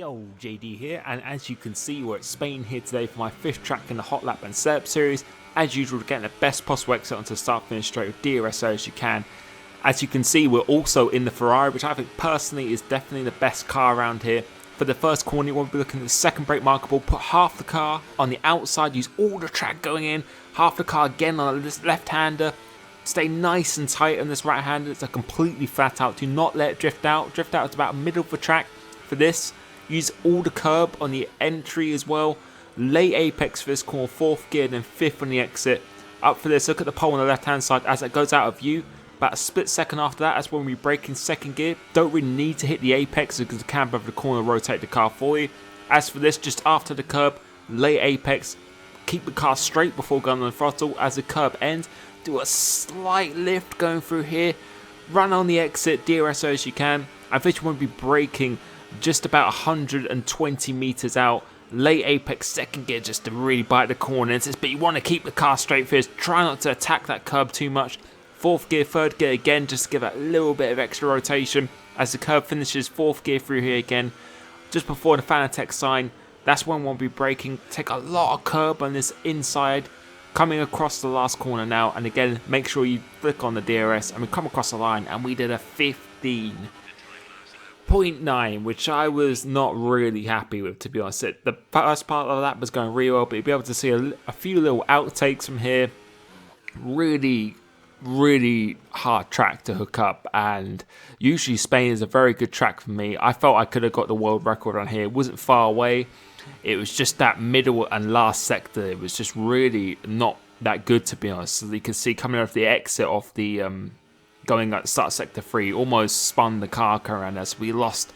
Yo, JD here, and as you can see, we're at Spain here today for my 5th track in the Hotlap and Setup series. As usual, getting the best possible exit onto start finish straight with DRS as you can. As you can see, we're also in the Ferrari, which I think personally is definitely the best car around here. For the first corner, you want to be looking at the second brake markable, put half the car on the outside, use all the track going in, half the car again on this left-hander. Stay nice and tight on this right-hander, it's a completely flat out, do not let it drift out. Drift out is about middle of the track for this. Use all the curb on the entry as well. Late apex for this corner, 4th gear, then 5th on the exit. Up for this, look at the pole on the left hand side as it goes out of view. About a split second after that, that's when we brake in 2nd gear. Don't really need to hit the apex because the camber of the corner rotate the car for you. As for this, just after the curb, late apex, keep the car straight before going on the throttle. As the curb ends, do a slight lift going through here. Run on the exit, DRS as you can. I think you want to be braking just about 120 meters out, late apex 2nd gear just to really bite the corners, but you want to keep the car straight first, try not to attack that curb too much. 4th gear, 3rd gear again, just to give it a little bit of extra rotation. As the curb finishes, 4th gear through here again, just before the Fanatec sign, that's when we'll be braking. Take a lot of curb on this inside, coming across the last corner now, and again, make sure you flick on the DRS, and we come across the line, and we did a 15.9, which I was not really happy with, to be honest. The first part of that was going really well, but you'll be able to see a few little outtakes from here. Really hard track to hook up, and usually Spain is a very good track for me. I felt I could have got the world record on here. It wasn't far away. It was just that middle and last sector. It was just really not that good, to be honest. So you can see coming off the exit off the going at start sector 3, almost spun the car around us. We lost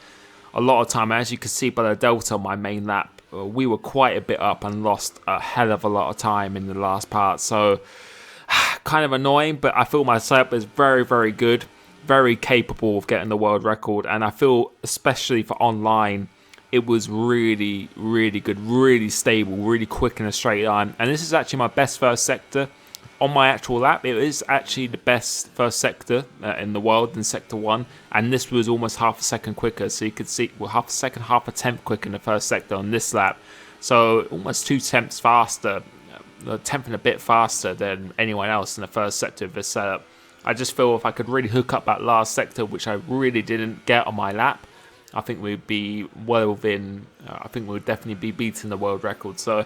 a lot of time. As you can see by the delta on my main lap, we were quite a bit up and lost a hell of a lot of time in the last part. So kind of annoying, but I feel my setup is very good, very capable of getting the world record, and I feel especially for online it was really good, really stable, really quick in a straight line. And this is actually my best first sector on my actual lap. It is actually the best first sector in the world in sector 1, and this was almost half a second quicker. So you could see, well, half a second, half a tenth quicker in the first sector on this lap. So almost 2 tenths faster, a tenth and a bit faster than anyone else in the first sector of this setup. I just feel if I could really hook up that last sector, which I really didn't get on my lap, I think we'd be well within, I think we'd definitely be beating the world record. So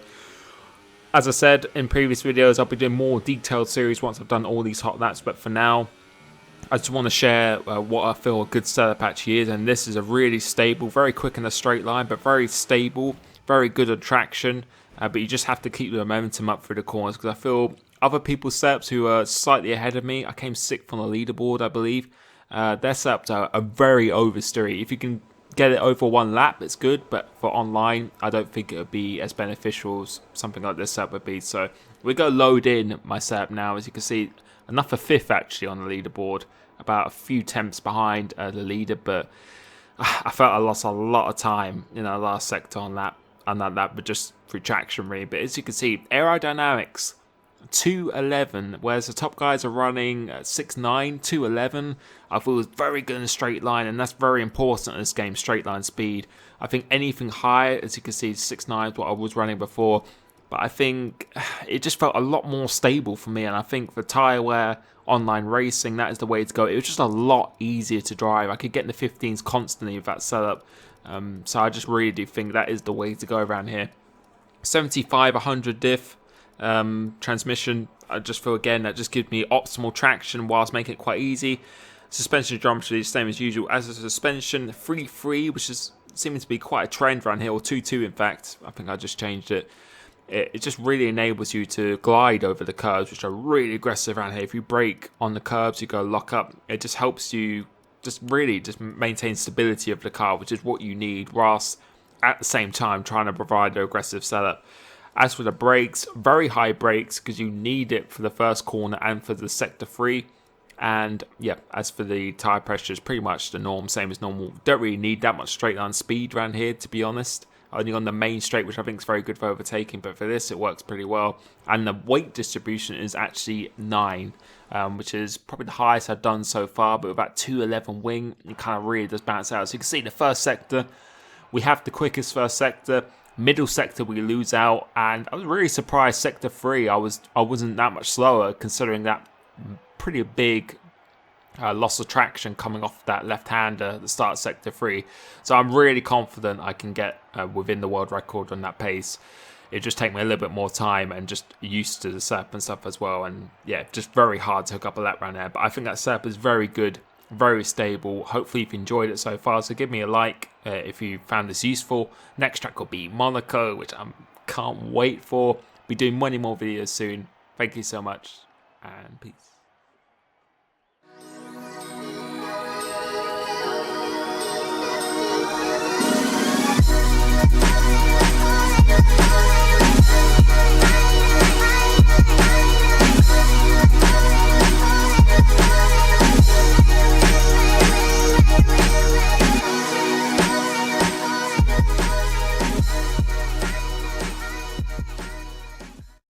as I said in previous videos, I'll be doing more detailed series once I've done all these hot laps, but for now, I just want to share what I feel a good setup actually is, and this is a really stable, very quick in a straight line, but very stable, very good at traction, but you just have to keep the momentum up through the corners, because I feel other people's setups who are slightly ahead of me, I came 6th on the leaderboard, I believe, their setups are very oversteery. If you can get it over 1 lap, it's good, but for online, I don't think it would be as beneficial as something like this setup would be. So we go load in my setup now. As you can see, enough for 5th actually on the leaderboard, about a few tenths behind the leader, but I felt I lost a lot of time in our last sector on that lap, but just through traction really. But as you can see, aerodynamics 211, whereas the top guys are running at 6.9, 211. I thought it was very good in a straight line, and that's very important in this game, straight line speed. I think anything higher, as you can see, 6.9 is what I was running before, but I think it just felt a lot more stable for me, and I think for tyre wear, online racing, that is the way to go. It was just a lot easier to drive. I could get in the 15s constantly with that setup, so I just really do think that is the way to go around here. 75, 100 diff. Transmission, I just feel again that just gives me optimal traction whilst making it quite easy. Suspension geometry is the same as usual. As a suspension, 3.3, which is seeming to be quite a trend around here, or 2.2 in fact. I think I just changed it. It just really enables you to glide over the curves, which are really aggressive around here. If you brake on the curbs, you go lock up. It just helps you just maintain stability of the car, which is what you need, whilst at the same time trying to provide an aggressive setup. As for the brakes, very high brakes because you need it for the first corner and for the sector 3. And yeah, as for the tyre pressure, it's pretty much the norm, same as normal. Don't really need that much straight line speed around here, to be honest. Only on the main straight, which I think is very good for overtaking, but for this it works pretty well. And the weight distribution is actually 9, which is probably the highest I've done so far, but with that 211 wing, it kind of really does bounce out. So you can see the first sector, We have the quickest first sector. Middle sector we lose out, and I was really surprised sector 3 I wasn't that much slower, considering that pretty big loss of traction coming off that left-hander at the start of sector 3. So I'm really confident I can get within the world record on that pace. It just take me a little bit more time and just used to the SERP and stuff as well. And yeah, just very hard to hook up a lap round there. But I think that SERP is very good, very stable. Hopefully you've enjoyed it so far. So give me a like if you found this useful. Next track will be Monaco, which I can't wait for. Be doing many more videos soon. Thank you so much, and peace.